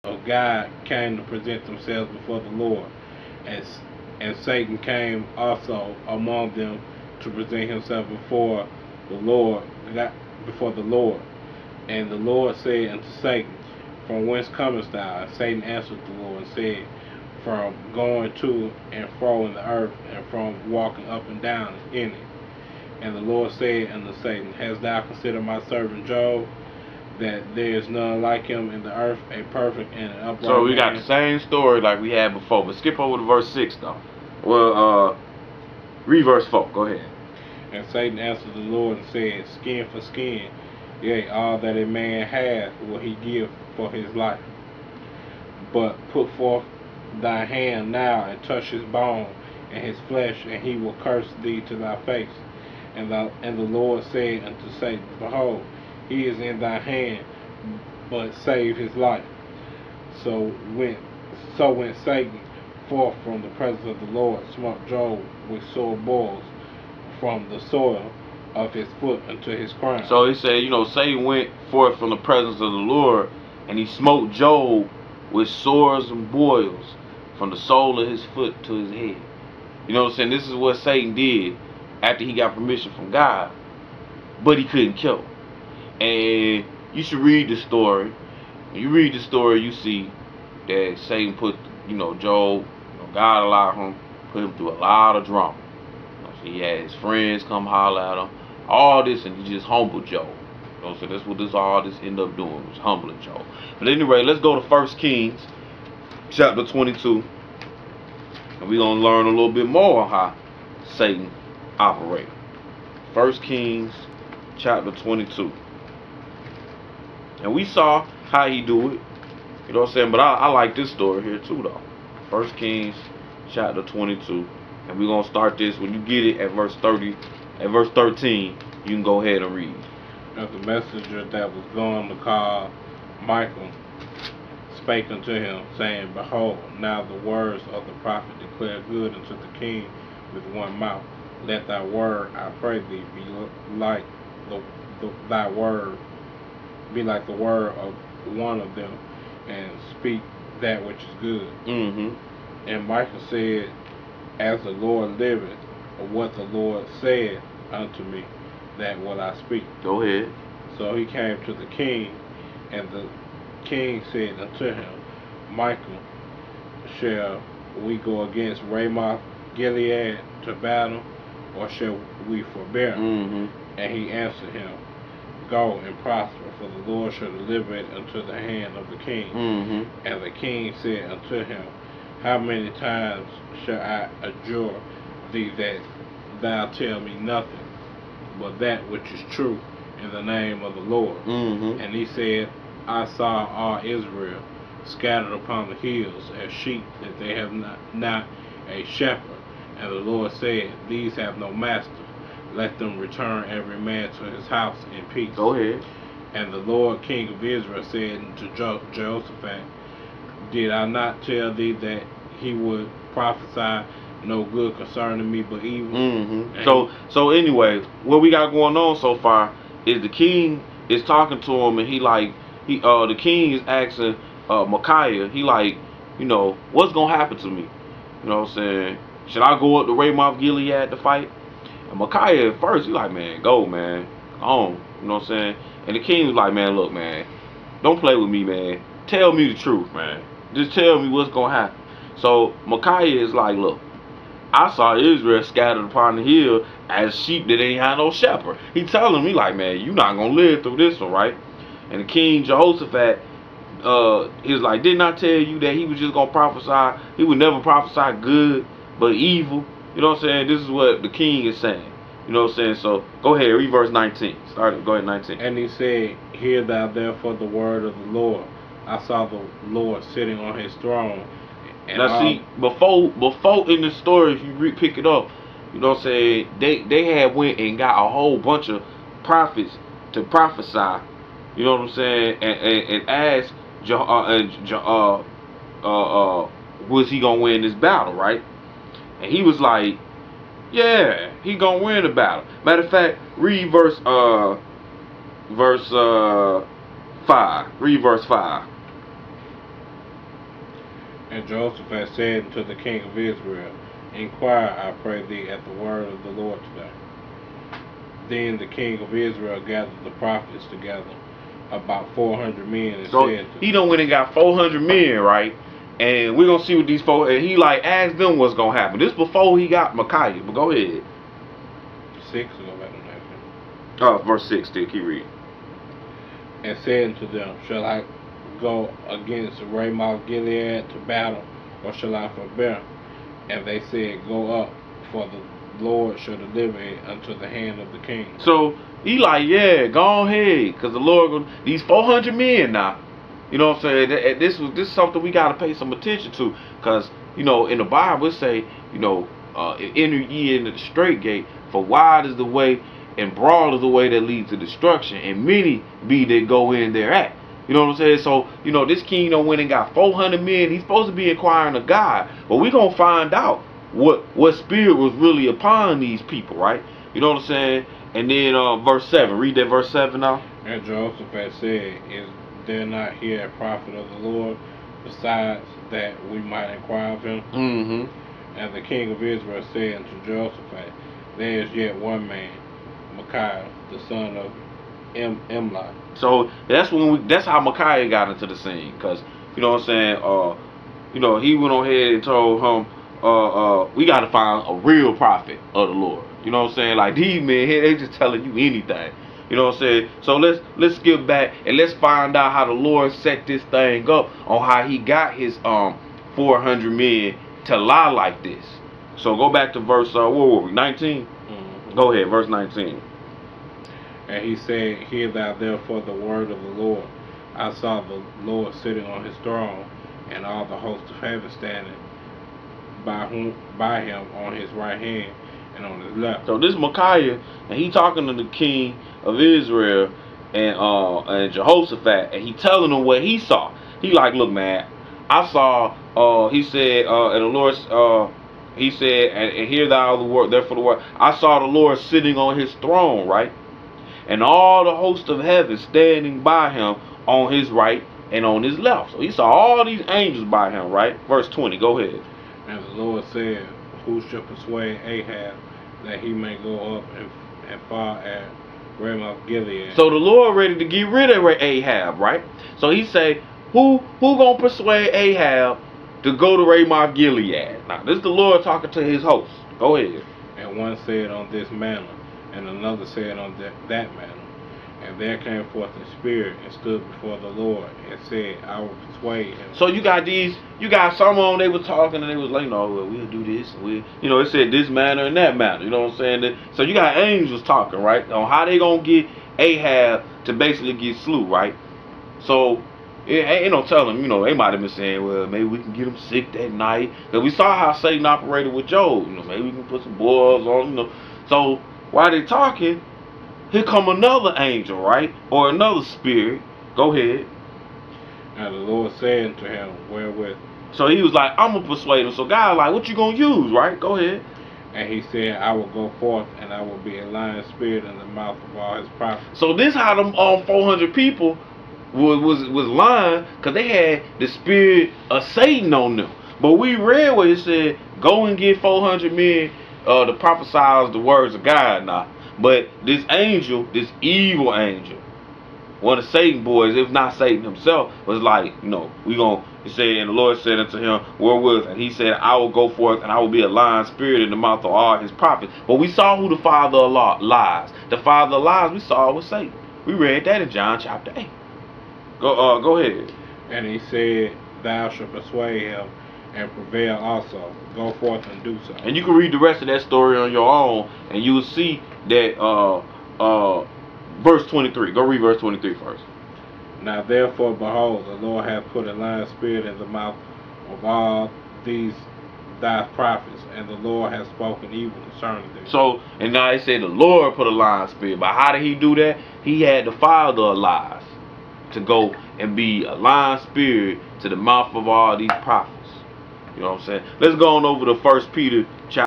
of God came to present themselves before the Lord, and and Satan came also among them to present himself the Lord, before the Lord. And the Lord said unto Satan, From whence comest thou? And Satan answered the Lord and said, From going to and fro in the earth, and from walking up and down in it. And the Lord said unto Satan, Hast thou considered my servant Job, that there is none like him in the earth, a perfect and an upright So we man? got the same story like we had before, but skip over to verse 6 though. Well, read verse 4. Go ahead. And Satan answered the Lord and said, Skin for skin, yea, all that a man hath will he give for his life. But put forth thy hand now and touch his bone and his flesh, and he will curse thee to thy face. And the Lord said unto Satan, Behold, he is in thy hand, but save his life. So went Satan forth from the presence of the Lord, smote Job with sore boils from the soil of his foot unto his crown. So he said, Satan went forth from the presence of the Lord, and he smote Job with sores and boils from the sole of his foot to his head. You know what I'm saying? This is what Satan did after he got permission from God, but he couldn't kill him. And you should read the story. When you read the story, you see that Satan put, Job, God allowed him, put him through a lot of drama. He had his friends come holler at him, all this, and he just humbled Job. So that's what all this ended up doing, was humbling Job. But anyway, let's go to 1 Kings chapter 22, and we're going to learn a little bit more on how Satan operates. 1 Kings chapter 22. And we saw how he do it. You know what I'm saying? But I like this story here too, though. 1 Kings chapter 22. And we're going to start this when you get it at verse 30. At verse 13, you can go ahead and read. Now the messenger that was going to call Michael spake unto him, saying, Behold, now the words of the prophet declare good unto the king with one mouth. Let thy word, I pray thee, be like thy word, be like the word of one of them, and speak that which is good. And Michael said, As the Lord liveth, or what the Lord said unto me, that will I speak. Go ahead. So he came to the king, and the king said unto him, Michael, shall we go against Ramoth Gilead to battle, or shall we forbear? And he answered him, Go and prosper, for the Lord shall deliver it into the hand of the king. And the king said unto him, How many times shall I adjure thee that thou tell me nothing but that which is true in the name of the Lord? And he said, I saw all Israel scattered upon the hills as sheep, that they have not a shepherd. And the Lord said, These have no master. Let them return every man to his house in peace. Go ahead. And the Lord King of Israel said unto Jehoshaphat, Did I not tell thee that he would prophesy no good concerning me but evil? So anyway, what we got going on so far is the king is talking to him, and the king is asking Micaiah, he like, what's gonna happen to me? You know what I'm saying? Should I go up to Ramoth Gilead to fight? And Micaiah at first, he like, man, go, man. Go on. You know what I'm saying? And the king was like, man, look, man, don't play with me, man. Tell me the truth, man. Just tell me what's going to happen. So Micaiah is like, look, I saw Israel scattered upon the hill as sheep that ain't had no shepherd. He telling me like, man, you not going to live through this one, right? And the king Jehoshaphat is like, didn't I tell you that he was just going to prophesy? He would never prophesy good, but evil. You know what I'm saying? This is what the king is saying. You know what I'm saying? So go ahead, read verse 19. Go ahead, 19. And he said, Hear thou therefore the word of the Lord. I saw the Lord sitting on his throne. And now see, before in the story, if you pick it up, you know what I'm saying, they had went and got a whole bunch of prophets to prophesy. You know what I'm saying? And asked was he gonna win this battle, right? And he was like, yeah, he gonna win the battle. Matter of fact, read verse 5. Read verse 5. And Jehoshaphat said unto the king of Israel, Inquire, I pray thee, at the word of the Lord today. Then the king of Israel gathered the prophets together, about 400 men, and So said to he them, done went and got 400 men, right? And we're gonna see what these four. And he like asked them what's gonna happen. This before he got Micaiah. But go ahead. 6 or go back on that. Verse 6. Still keep reading. And said unto them, Shall I go against Ramoth Gilead to battle, or shall I forbear? And they said, Go up, for the Lord shall deliver it unto the hand of the king. So he like, yeah, go ahead, cause the Lord, these 400 men now. You know what I'm saying? This is something we gotta pay some attention to, cause you know in the Bible it say, you know, enter ye into the straight gate, for wide is the way and broad is the way that leads to destruction, and many be that go in thereat. You know what I'm saying? So, you know, this king done went and got 400 men. He's supposed to be inquiring of God. But we going to find out what spirit was really upon these people, right? You know what I'm saying? And then verse 7. Read that verse 7 now. And Jehoshaphat said, Is there not here a prophet of the Lord, besides that we might inquire of him? Mm-hmm. And the king of Israel said unto Jehoshaphat, There is yet one man, Micaiah, the son of Imlah. So that's how Micaiah got into the scene, because you know what I'm saying, you know, he went on ahead and told him, we gotta find a real prophet of the Lord. You know what I'm saying? Like these men here, they just telling you anything. You know what I'm saying? So let's skip back and let's find out how the Lord set this thing up on how he got his 400 men to lie like this. So go back to verse what were we, 19? Mm-hmm. Go ahead, verse 19. And he said, Hear thou therefore the word of the Lord. I saw the Lord sitting on his throne, and all the host of heaven standing by him on his right hand and on his left. So this Micaiah, and he talking to the king of Israel and Jehoshaphat, and he telling him what he saw. He like, look, man, I saw. He said, and the Lord, he said, and hear thou the word, therefore the word. I saw the Lord sitting on his throne, right, and all the host of heaven standing by him on his right and on his left. So he saw all these angels by him, right? Verse 20. Go ahead. And the Lord said, Who shall persuade Ahab that he may go up and fall at Ramoth Gilead? So the Lord ready to get rid of Ahab, right? So he say, who gonna persuade Ahab to go to Ramoth Gilead? Now this is the Lord talking to his host. Go ahead. And one said on this manner, and another said on that manner. And there came forth a spirit and stood before the Lord and said, I will persuade him. So you got some of them, they were talking and they was like, no, well, we'll do this. You know, it said this manner and that manner. You know what I'm saying? So you got angels talking, right? On how they gonna get Ahab to basically get slew, right? So it ain't no telling, you know, they might have been saying, well, maybe we can get him sick that night. Because we saw how Satan operated with Job. You know, maybe we can put some boils on, you know. So while they talking, here come another angel, right? Or another spirit. Go ahead. And the Lord said unto him, Wherewith? So he was like, I'm going to persuade him. So God like, what you going to use, right? Go ahead. And he said, I will go forth, and I will be a lying spirit in the mouth of all his prophets. So this how them 400 people was lying, because they had the spirit of Satan on them. But we read where it said, go and get 400 men to prophesy the words of God now. But this angel, this evil angel, one of Satan boys, if not Satan himself, was like, you know, he said, and the Lord said unto him, wherewith? And he said, I will go forth and I will be a lying spirit in the mouth of all his prophets. But we saw who the father of lies. The father of lies we saw was Satan. We read that in John chapter 8. Go ahead. And he said, Thou shalt persuade him and prevail also. Go forth and do so. And you can read the rest of that story on your own, and you will see that verse 23. Go read verse 23 first. Now therefore, behold, the Lord hath put a lying spirit in the mouth of all these thy prophets, and the Lord hath spoken evil concerning them. So, and now it said the Lord put a lying spirit. But how did he do that? He had the father of lies to go and be a lying spirit to the mouth of all these prophets. You know what I'm saying? Let's go on over to 1 Peter chapter